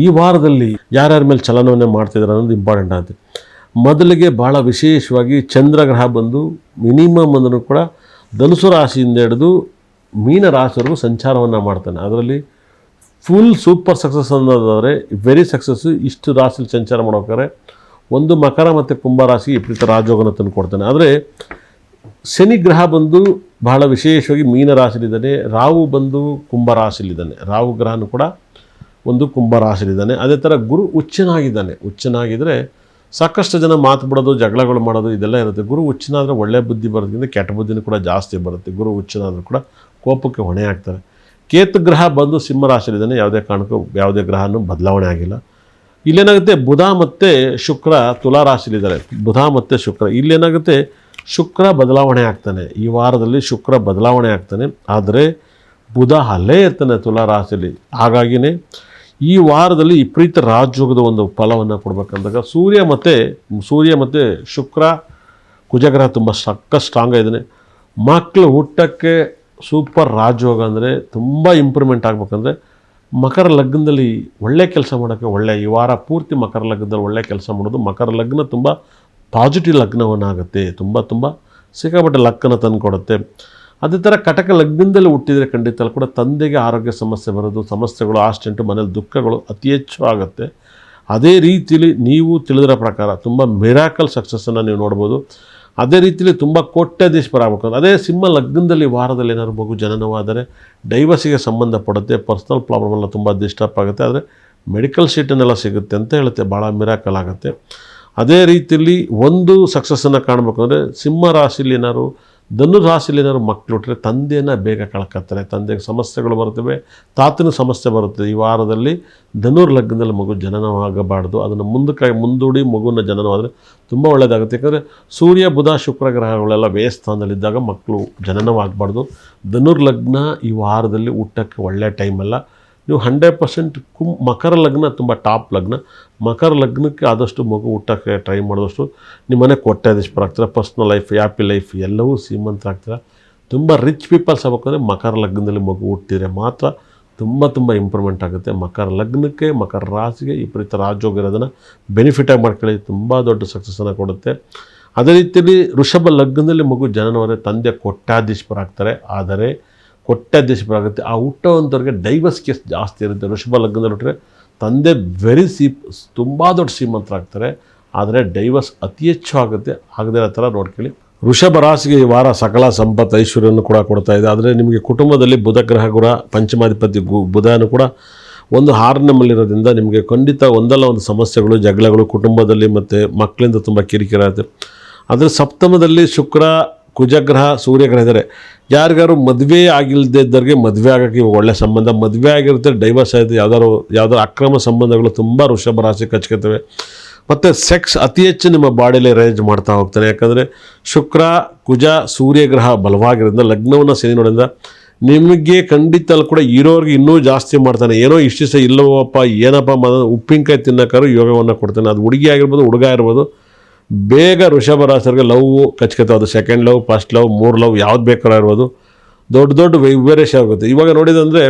ಈ ವಾರದಲ್ಲಿ ಯಾರ್ಯಾರ ಮೇಲೆ ಚಲನವನ್ನೇ ಮಾಡ್ತಿದ್ದಾರೆ ಅನ್ನೋದು ಇಂಪಾರ್ಟೆಂಟ್ ಆಗುತ್ತೆ. ಮೊದಲಿಗೆ ಭಾಳ ವಿಶೇಷವಾಗಿ ಚಂದ್ರಗ್ರಹ ಬಂದು ಮಿನಿಮಮ್ ಅಂದ್ರೂ ಕೂಡ ಧನುಸು ರಾಶಿಯಿಂದ ಹಿಡಿದು ಮೀನ ರಾಶಿವರೆಗೂ ಸಂಚಾರವನ್ನು ಮಾಡ್ತಾನೆ. ಅದರಲ್ಲಿ ಫುಲ್ ಸೂಪರ್ ಸಕ್ಸಸ್ ಅನ್ನೋದಾದರೆ ವೆರಿ ಸಕ್ಸಸ್ಸು. ಇಷ್ಟು ರಾಶಿಯಲ್ಲಿ ಸಂಚಾರ ಮಾಡ್ಬೇಕಾದ್ರೆ ಒಂದು ಮಕರ ಮತ್ತು ಕುಂಭ ರಾಶಿ ವಿಪರೀತ ರಾಜಯೋಗನ ತಂದು ಕೊಡ್ತಾನೆ. ಆದರೆ ಶನಿ ಗ್ರಹ ಬಂದು ಬಹಳ ವಿಶೇಷವಾಗಿ ಮೀನ ರಾಶಿಲಿದ್ದಾನೆ. ರಾಹು ಬಂದು ಕುಂಭ ರಾಶಿಲಿದ್ದಾನೆ. ರಾಹು ಗ್ರಹನೂ ಕೂಡ ಒಂದು ಕುಂಭ ರಾಶಿಲಿದ್ದಾನೆ. ಅದೇ ಥರ ಗುರು ಉಚ್ಚನಾಗಿದ್ದಾನೆ. ಉಚ್ಚನಾಗಿದ್ದರೆ ಸಾಕಷ್ಟು ಜನ ಮಾತು ಬಿಡೋದು, ಜಗಳಗಳು ಮಾಡೋದು ಇದೆಲ್ಲ ಇರುತ್ತೆ. ಗುರು ಉಚ್ಚನಾದರೆ ಒಳ್ಳೆ ಬುದ್ಧಿ ಬರೋದಕ್ಕಿಂತ ಕೆಟ್ಟ ಬುದ್ಧಿನೂ ಕೂಡ ಜಾಸ್ತಿ ಬರುತ್ತೆ. ಗುರು ಉಚ್ಚನಾದರೂ ಕೂಡ ಕೋಪಕ್ಕೆ ಹೊಣೆ ಆಗ್ತಾರೆ. ಕೇತು ಗ್ರಹ ಬಂದು ಸಿಂಹ ರಾಶಿಲಿದ್ದಾನೆ. ಯಾವುದೇ ಕಾರಣಕ್ಕೂ ಯಾವುದೇ ಗ್ರಹನೂ ಬದಲಾವಣೆ ಆಗಿಲ್ಲ. ಇಲ್ಲೇನಾಗುತ್ತೆ, ಬುಧ ಮತ್ತು ಶುಕ್ರ ತುಲಾ ರಾಶಿಲಿದ್ದಾರೆ. ಬುಧ ಮತ್ತು ಶುಕ್ರ ಇಲ್ಲೇನಾಗುತ್ತೆ, ಶುಕ್ರ ಬದಲಾವಣೆ ಆಗ್ತಾನೆ. ಈ ವಾರದಲ್ಲಿ ಶುಕ್ರ ಬದಲಾವಣೆ ಆಗ್ತಾನೆ. ಆದರೆ ಬುಧ ಅಲ್ಲೇ ಇರ್ತಾನೆ ತುಲಾ ರಾಶಿಯಲ್ಲಿ. ಹಾಗಾಗಿಯೇ ಈ ವಾರದಲ್ಲಿ ವಿಪರೀತ ರಾಜಯೋಗದ ಒಂದು ಫಲವನ್ನು ಕೊಡಬೇಕಂದಾಗ ಸೂರ್ಯ ಮತ್ತು ಶುಕ್ರ ಕುಜಗ್ರಹ ತುಂಬ ಸ್ಟ್ರಾಂಗ್ ಆಗಿದ್ದಾನೆ. ಮಕ್ಕಳು ಹುಟ್ಟಕ್ಕೆ ಸೂಪರ್ ರಾಜಯೋಗ ಅಂದರೆ ತುಂಬ ಇಂಪ್ರೂವ್ಮೆಂಟ್ ಆಗಬೇಕಂದ್ರೆ ಮಕರ ಲಗ್ನದಲ್ಲಿ ಒಳ್ಳೆ ಕೆಲಸ ಮಾಡೋಕ್ಕೆ ಈ ವಾರ ಪೂರ್ತಿ ಮಕರ ಲಗ್ನದಲ್ಲಿ ಒಳ್ಳೆ ಕೆಲಸ ಮಾಡೋದು. ಮಕರ ಲಗ್ನ ತುಂಬ ಪಾಸಿಟಿವ್ ಲಗ್ನವನ್ನಾಗುತ್ತೆ. ತುಂಬ ಸಿಕ್ಕಾಪಟ್ಟೆ ಲಕ್ಕನ್ನು ತಂದು ಕೊಡುತ್ತೆ. ಅದೇ ಥರ ಕಟಕ ಲಗ್ನದಲ್ಲಿ ಹುಟ್ಟಿದರೆ ಖಂಡಿತ ಕೂಡ ತಂದೆಗೆ ಆರೋಗ್ಯ ಸಮಸ್ಯೆ ಬರೋದು, ಸಮಸ್ಯೆಗಳು, ಆಸ್ಟೆಂಟು, ಮನೇಲಿ ದುಃಖಗಳು ಅತಿ ಹೆಚ್ಚು ಆಗುತ್ತೆ. ಅದೇ ರೀತಿಯಲ್ಲಿ ನೀವು ತಿಳಿದಿರೋ ಪ್ರಕಾರ ತುಂಬ ಮಿರಾಕಲ್ ಸಕ್ಸಸ್ಸನ್ನು ನೀವು ನೋಡ್ಬೋದು. ಅದೇ ರೀತಿಯಲ್ಲಿ ತುಂಬ ಕೋಟ್ಯಾಧೀಶರಾಗಬೇಕು. ಅದೇ ಸಿಂಹ ಲಗ್ನದಲ್ಲಿ ವಾರದಲ್ಲಿ ಏನಾದ್ರು ಮಗು ಜನನವಾದರೆ ಡೈವರ್ಸಿಗೆ ಸಂಬಂಧಪಡುತ್ತೆ. ಪರ್ಸ್ನಲ್ ಪ್ರಾಬ್ಲಮ್ ಎಲ್ಲ ತುಂಬ ಡಿಸ್ಟರ್ಬ್ ಆಗುತ್ತೆ. ಆದರೆ ಮೆಡಿಕಲ್ ಶೀಟನ್ನೆಲ್ಲ ಸಿಗುತ್ತೆ ಅಂತ ಹೇಳುತ್ತೆ. ಭಾಳ ಮಿರಾಕಲ್ ಆಗುತ್ತೆ. ಅದೇ ರೀತಿಯಲ್ಲಿ ಒಂದು ಸಕ್ಸಸ್ಸನ್ನು ಕಾಣಬೇಕು ಅಂದರೆ ಸಿಂಹ ರಾಶಿಯಲ್ಲಿ ಏನಾದ್ರು, ಧನು ರಾಶಿಯಲ್ಲಿ ಏನಾದ್ರು ಮಕ್ಕಳು ಹುಟ್ಟರೆ ತಂದೆಯನ್ನು ಬೇಗ ಕಳ್ಕೊತಾರೆ. ತಂದೆಗೆ ಸಮಸ್ಯೆಗಳು ಬರ್ತವೆ, ತಾತನ ಸಮಸ್ಯೆ ಬರುತ್ತೆ. ಈ ವಾರದಲ್ಲಿ ಧನುರ್ ಲಗ್ನದಲ್ಲಿ ಮಗು ಜನನವಾಗಬಾರ್ದು. ಅದನ್ನು ಮುಂದೂಡಿ ಮಗುವಿನ ಜನನವಾದರೆ ತುಂಬ ಒಳ್ಳೆಯದಾಗುತ್ತೆ. ಯಾಕಂದರೆ ಸೂರ್ಯ ಬುಧ ಶುಕ್ರ ಗ್ರಹಗಳೆಲ್ಲ ವ್ಯಯಸ್ಥಾನದಲ್ಲಿದ್ದಾಗ ಮಕ್ಕಳು ಜನನವಾಗಬಾರ್ದು. ಧನುರ್ ಲಗ್ನ ಈ ವಾರದಲ್ಲಿ ಹುಟ್ಟಕ್ಕೆ ಒಳ್ಳೆಯ ಟೈಮಲ್ಲ. ನೀವು 100% ಮಕರ ಲಗ್ನ ತುಂಬ ಟಾಪ್ ಲಗ್ನ. ಮಕರ ಲಗ್ನಕ್ಕೆ ಆದಷ್ಟು ಮಗು ಹುಟ್ಟಕ್ಕೆ ಟ್ರೈ ಮಾಡಿದಷ್ಟು ನಿಮ್ಮ ಮನೆ ಕೋಟ್ಯಾಧೀಶರಾಗ್ತಾರೆ. ಪರ್ಸ್ನಲ್ ಲೈಫ್, ಹ್ಯಾಪಿ ಲೈಫ್ ಎಲ್ಲವೂ ಶ್ರೀಮಂತರಾಗ್ತಾರೆ. ತುಂಬ ರಿಚ್ ಪೀಪಲ್ಸ್ ಆಗಬೇಕಂದ್ರೆ ಮಕರ ಲಗ್ನದಲ್ಲಿ ಮಗು ಹುಟ್ಟಿದರೆ ಮಾತ್ರ ತುಂಬ ಇಂಪ್ರೂವ್ಮೆಂಟ್ ಆಗುತ್ತೆ. ಮಕರ ಲಗ್ನಕ್ಕೆ, ಮಕರ ರಾಶಿಗೆ ವಿಪರೀತ ರಾಜಯೋಗ ಇರೋದನ್ನು ಬೆನಿಫಿಟಾಗಿ ಮಾಡ್ಕೊಳ್ಳಿ. ತುಂಬ ದೊಡ್ಡ ಸಕ್ಸಸ್ಸನ್ನು ಕೊಡುತ್ತೆ. ಅದೇ ರೀತಿಯಲ್ಲಿ ವೃಷಭ ಲಗ್ನದಲ್ಲಿ ಮಗು ಜನನವಾದರೆ ತಂದೆ ಕೋಟ್ಯಾಧೀಶರಾಗ್ತಾರೆ. ಆದರೆ ಕೋಟ್ಯಾಧೀಶರಾಗುತ್ತೆ. ಆ ಹುಟ್ಟೋವಂಥವ್ರಿಗೆ ಡೈವರ್ಸ್ ಕೇಸ್ ಜಾಸ್ತಿ ಇರುತ್ತೆ. ವೃಷಭ ಲಗ್ನದಲ್ಲಿ ಹುಟ್ಟರೆ ತಂದೆ ತುಂಬ ದೊಡ್ಡ ಶ್ರೀಮಂತರಾಗ್ತಾರೆ. ಆದರೆ ಡೈವರ್ಸ್ ಅತಿ ಹೆಚ್ಚು ಆಗುತ್ತೆ. ಆಗದೇ ಆ ಥರ ನೋಡ್ಕೊಳ್ಳಿ. ವೃಷಭ ರಾಶಿಗೆ ಈ ವಾರ ಸಕಲ ಸಂಪತ್ತು ಐಶ್ವರ್ಯವನ್ನು ಕೂಡ ಕೊಡ್ತಾ ಇದೆ. ಆದರೆ ನಿಮಗೆ ಕುಟುಂಬದಲ್ಲಿ ಬುಧ ಗ್ರಹ ಕೂಡ ಪಂಚಮಾಧಿಪತಿ ಬುಧನೂ ಕೂಡ ಒಂದು 6ನೇ ಮಲ್ಲಿರೋದ್ರಿಂದ ನಿಮಗೆ ಖಂಡಿತ ಒಂದಲ್ಲ ಒಂದು ಸಮಸ್ಯೆಗಳು, ಜಗಳಗಳು ಕುಟುಂಬದಲ್ಲಿ ಮತ್ತು ಮಕ್ಕಳಿಂದ ತುಂಬ ಕಿರಿಕಿರಿ ಆಗುತ್ತೆ. ಆದರೆ ಸಪ್ತಮದಲ್ಲಿ ಶುಕ್ರ, ಕುಜಗ್ರಹ, ಸೂರ್ಯಗ್ರಹ ಇದ್ದಾರೆ. ಯಾರಿಗಾರು ಮದುವೆ ಆಗಿಲ್ಲದೆ ಇದ್ದವ್ರಿಗೆ ಮದುವೆ ಆಗೋಕ್ಕೆ ಇವಾಗ ಒಳ್ಳೆಯ ಸಂಬಂಧ. ಮದುವೆ ಆಗಿರುತ್ತೆ, ಡೈವರ್ಸ್ ಆಯಿತು, ಯಾವ್ದಾದ್ರು ಅಕ್ರಮ ಸಂಬಂಧಗಳು ತುಂಬ ವೃಷಭ ರಾಶಿ ಕಚ್ಕೊತವೆ. ಮತ್ತು ಸೆಕ್ಸ್ ಅತಿ ಹೆಚ್ಚು ನಿಮ್ಮ ಬಾಡಿಯಲ್ಲಿ ರೇಂಜ್ ಮಾಡ್ತಾ ಹೋಗ್ತಾನೆ. ಯಾಕಂದರೆ ಶುಕ್ರ, ಕುಜ, ಸೂರ್ಯಗ್ರಹ ಬಲವಾಗಿರೋದ್ರಿಂದ ಲಗ್ನವನ್ನು ಶನಿ ನೋಡೋದ್ರಿಂದ ನಿಮಗೆ ಖಂಡಿತ ಅಲ್ಲಿ ಕೂಡ ಇರೋರಿಗೆ ಇನ್ನೂ ಜಾಸ್ತಿ ಮಾಡ್ತಾನೆ. ಏನೋ ಇಷ್ಟು ಸಹ ಇಲ್ಲವಪ್ಪ, ಏನಪ್ಪ ಉಪ್ಪಿನಕಾಯಿ ತಿನ್ನೋಕ್ಕಾರು ಯೋಗವನ್ನು ಕೊಡ್ತಾನೆ. ಅದು ಹುಡುಗಿ ಆಗಿರ್ಬೋದು, ಹುಡುಗ ಇರ್ಬೋದು. ಬೇಗ ವೃಷಭ ರಾಶಿಯವರಿಗೆ ಲವ್ ಕಚ್ಕೊತಾವೆ. ಅದು second love, first love, 3 love ಯಾವ್ದು ಬೇಕಾದ್ರೂ ಇರ್ಬೋದು. ದೊಡ್ಡ ವೇರಿಯೇಷನ್ ಆಗುತ್ತೆ. ಇವಾಗ ನೋಡಿದಂದರೆ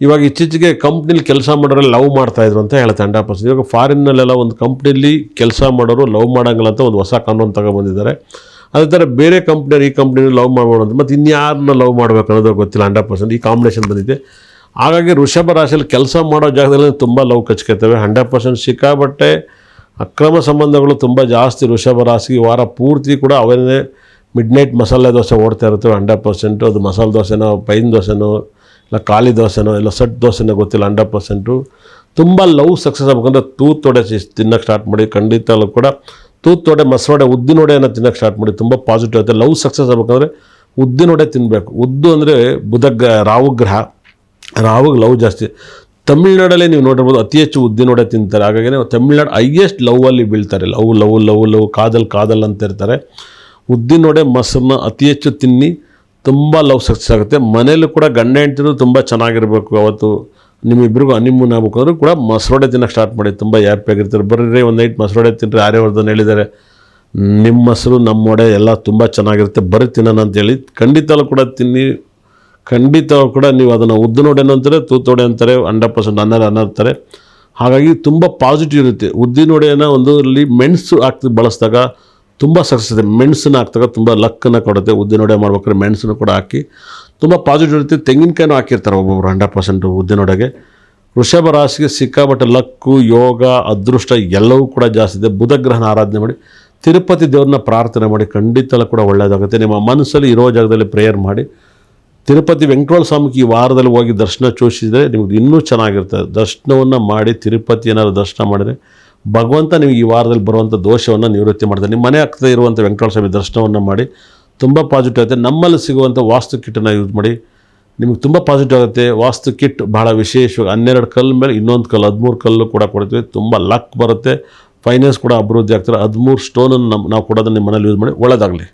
ಇವಾಗ ಇತ್ತೀಚೆಗೆ ಕಂಪ್ನಿಲಿ ಕೆಲಸ ಮಾಡೋರು ಲವ್ ಮಾಡ್ತಾಯಿದ್ರು ಅಂತ ಹೇಳ್ತಾರೆ 100%. ಇವಾಗ ಫಾರಿನ್ನಲ್ಲೆಲ್ಲ ಒಂದು ಕಂಪ್ನಿಲಿ ಕೆಲಸ ಮಾಡೋರು ಲವ್ ಮಾಡೋಂಗಿಲ್ಲ ಅಂತ ಒಂದು ಹೊಸ ಕಾನೂನು ತಗೊಬಂದಿದ್ದಾರೆ. ಅದೇ ಥರ ಬೇರೆ ಕಂಪ್ನಿಯವ್ರು ಈ ಕಂಪ್ನಿಯಲ್ಲಿ ಲವ್ ಮಾಡ್ಬೋದು. ಮತ್ತು ಇನ್ಯಾರನ್ನ ಲವ್ ಮಾಡಬೇಕು ಅನ್ನೋದು ಗೊತ್ತಿಲ್ಲ. 100% ಈ ಕಾಂಬಿನೇಷನ್ ಬಂದಿದೆ. ಹಾಗಾಗಿ ವೃಷಭ ರಾಶಿಯಲ್ಲಿ ಕೆಲಸ ಮಾಡೋ ಜಾಗದಲ್ಲಿ ತುಂಬ ಲವ್ ಕಚ್ಕೊತವೆ. 100% ಸಿಕ್ಕಾಬಟ್ಟೆ ಅಕ್ರಮ ಸಂಬಂಧಗಳು ತುಂಬ ಜಾಸ್ತಿ ವೃಷಭ ರಾಶಿಗೆ ಈ ವಾರ ಪೂರ್ತಿ ಕೂಡ ಅವನ್ನೇ ಮಿಡ್ನೈಟ್ ಮಸಾಲೆ ದೋಸೆ ಓಡ್ತಾ ಇರ್ತವೆ. 100% ಅದು ಮಸಾಲೆ ದೋಸೆನೋ, ಪೈನ್ ದೋಸೆನೋ, ಇಲ್ಲ ಖಾಲಿ ದೋಸೆನೋ, ಇಲ್ಲ ಸೆಟ್ ದೋಸೆನೋ ಗೊತ್ತಿಲ್ಲ. 100% ತುಂಬ ಲವ್ ಸಕ್ಸಸ್ ಆಗಬೇಕಂದ್ರೆ ತೂತೊಡೆ ತಿನ್ನೋಕ್ಕೆ ಸ್ಟಾರ್ಟ್ ಮಾಡಿ. ಖಂಡಿತ ಕೂಡ ತೂತೊಡೆ, ಮಸವಡೆ, ಉದ್ದಿನೊಡೆಯನ್ನು ತಿನ್ನೋಕ್ಕೆ ಸ್ಟಾರ್ಟ್ ಮಾಡಿ. ತುಂಬ ಪಾಸಿಟಿವ್ ಆಗುತ್ತೆ. ಲವ್ ಸಕ್ಸಸ್ ಆಗಬೇಕಂದ್ರೆ ಉದ್ದಿನೊಡೆ ತಿನ್ನಬೇಕು. ಉದ್ದು ಅಂದರೆ ರಾಹು ಗ್ರಹ, ರಾಹುಗೆ ಲವ್ ಜಾಸ್ತಿ. ತಮಿಳ್ನಾಡಲ್ಲಿ ನೀವು ನೋಡಿರ್ಬೋದು ಅತಿ ಹೆಚ್ಚು ಉದ್ದಿನೊಡೆ ತಿಂತಾರೆ. ಹಾಗಾಗಿ ತಮಿಳ್ನಾಡು ಹೈಯೆಸ್ಟ್ ಲವ್ವಲ್ಲಿ ಬೀಳ್ತಾರೆ. ಲವ್ ಕಾದಲ್ ಅಂತ ಇರ್ತಾರೆ. ಉದ್ದಿನೊಡೆ ಮೊಸರನ್ನ ಅತಿ ಹೆಚ್ಚು ತಿನ್ನಿ, ತುಂಬ ಲವ್ ಸಕ್ಸಸ್ ಆಗುತ್ತೆ. ಮನೇಲೂ ಕೂಡ ಗಂಡ ಹೆಂಡ್ತಿರು ತುಂಬ ಚೆನ್ನಾಗಿರಬೇಕು. ಅವತ್ತು ನಿಮ್ಮಿಬ್ಬರಿಗೂ ಹನಿಮೂನ್ ಆಗಬೇಕು ಅಂದರೂ ಕೂಡ ಮೊಸರೊಡೆ ತಿನ್ನೋಕ್ಕೆ ಸ್ಟಾರ್ಟ್ ಮಾಡಿ. ತುಂಬ ಹ್ಯಾಪಿಯಾಗಿರ್ತಾರೆ. ಬರ್ರಿ ಒಂದು ನೈಟ್ ಮೊಸರೊಡೆ ತಿನ್ನಿರಿ. ಆರ್ಯವರ್ಧನ್ ಹೇಳಿದ್ದಾರೆ, ನಿಮ್ಮ ಮೊಸರು ನಮ್ಮ ಒಡೆ ಎಲ್ಲ ತುಂಬ ಚೆನ್ನಾಗಿರುತ್ತೆ, ಬರ್ರಿ ತಿನ್ನೋಣ ಅಂತೇಳಿ. ಖಂಡಿತಲೂ ಕೂಡ ತಿನ್ನಿ. ಖಂಡಿತ ಕೂಡ ನೀವು ಅದನ್ನು ಉದ್ದಿನೊಡೆನೂ ಅಂತಾರೆ, ತೂತೊಡೆ ಅಂತಾರೆ, 100% ಅನ್ನರ್ತಾರೆ. ಹಾಗಾಗಿ ತುಂಬ ಪಾಸಿಟಿವ್ ಇರುತ್ತೆ. ಉದ್ದಿನೊಡೆಯನ್ನು ಒಂದರಲ್ಲಿ ಮೆಣಸು ಹಾಕಿ ಬಳಸಿದಾಗ ತುಂಬ ಸಕ್ಸಸ್ ಇದೆ. ಮೆಣಸನ್ನು ಹಾಕಿದಾಗ ತುಂಬ ಲಕ್ಕನ್ನು ಕೊಡುತ್ತೆ. ಉದ್ದಿನೊಡೆ ಮಾಡ್ಬೇಕಾದ್ರೆ ಮೆಣಸನ್ನು ಕೂಡ ಹಾಕಿ ತುಂಬ ಪಾಸಿಟಿವ್ ಇರುತ್ತೆ. ತೆಂಗಿನಕಾಯಿನೂ ಹಾಕಿರ್ತಾರೆ ಒಬ್ಬೊಬ್ಬರು 100% ಉದ್ದಿನೊಡೆಗೆ. ವೃಷಭ ರಾಶಿಗೆ ಸಿಕ್ಕಾಪಟ್ಟೆ ಲಕ್ಕು, ಯೋಗ, ಅದೃಷ್ಟ ಎಲ್ಲವೂ ಕೂಡ ಜಾಸ್ತಿ ಇದೆ. ಬುಧ ಗ್ರಹನ ಆರಾಧನೆ ಮಾಡಿ, ತಿರುಪತಿ ದೇವ್ರನ್ನ ಪ್ರಾರ್ಥನೆ ಮಾಡಿ, ಖಂಡಿತ ಕೂಡ ಒಳ್ಳೆಯದಾಗುತ್ತೆ. ನಿಮ್ಮ ಮನಸ್ಸಲ್ಲಿ ಇರೋ ಜಾಗದಲ್ಲಿ ಪ್ರೇಯರ್ ಮಾಡಿ, ತಿರುಪತಿ ವೆಂಕಟೇಶ್ವರ ಸ್ವಾಮಿಗೆ ಈ ವಾರದಲ್ಲಿ ಹೋಗಿ ದರ್ಶನ ಚೋಷಿಸಿದರೆ ನಿಮ್ಗೆ ಇನ್ನೂ ಚೆನ್ನಾಗಿರ್ತದೆ. ದರ್ಶನವನ್ನು ಮಾಡಿ ತಿರುಪತಿ ಏನಾದ್ರು ದರ್ಶನ ಮಾಡಿದರೆ ಭಗವಂತ ನಿಮಗೆ ಈ ವಾರದಲ್ಲಿ ಬರುವಂಥ ದೋಷವನ್ನು ನಿವೃತ್ತಿ ಮಾಡ್ತಾರೆ. ನಿಮ್ಮ ಮನೆ ಹತ್ತಿರ ಇರುವಂಥ ವೆಂಕಟೇಶ್ವರ ಸ್ವಾಮಿ ದರ್ಶನವನ್ನು ಮಾಡಿ, ತುಂಬ ಪಾಸಿಟಿವ್ ಆಗುತ್ತೆ. ನಮ್ಮಲ್ಲಿ ಸಿಗುವಂಥ ವಾಸ್ತು ಕಿಟ್ಟನ್ನು ಯೂಸ್ ಮಾಡಿ, ನಿಮಗೆ ತುಂಬ ಪಾಸಿಟಿವ್ ಆಗುತ್ತೆ. ವಾಸ್ತು ಕಿಟ್ ಭಾಳ ವಿಶೇಷವಾಗಿ 12 ಕಲ್ಲು ಮೇಲೆ ಇನ್ನೊಂದು ಕಲ್ಲು 13 ಕಲ್ಲು ಕೂಡ ಕೊಡ್ತೀವಿ. ತುಂಬ ಲಕ್ ಬರುತ್ತೆ. ಫೈನಾನ್ಸ್ ಕೂಡ ಅಭಿವೃದ್ಧಿ ಆಗ್ತಾರೆ. 13 ಸ್ಟೋನನ್ನು ನಾವು ಕೊಡೋದನ್ನು ನಿಮ್ಮ ಮನೇಲಿ ಯೂಸ್ ಮಾಡಿ. ಒಳ್ಳೆಯದಾಗಲಿ.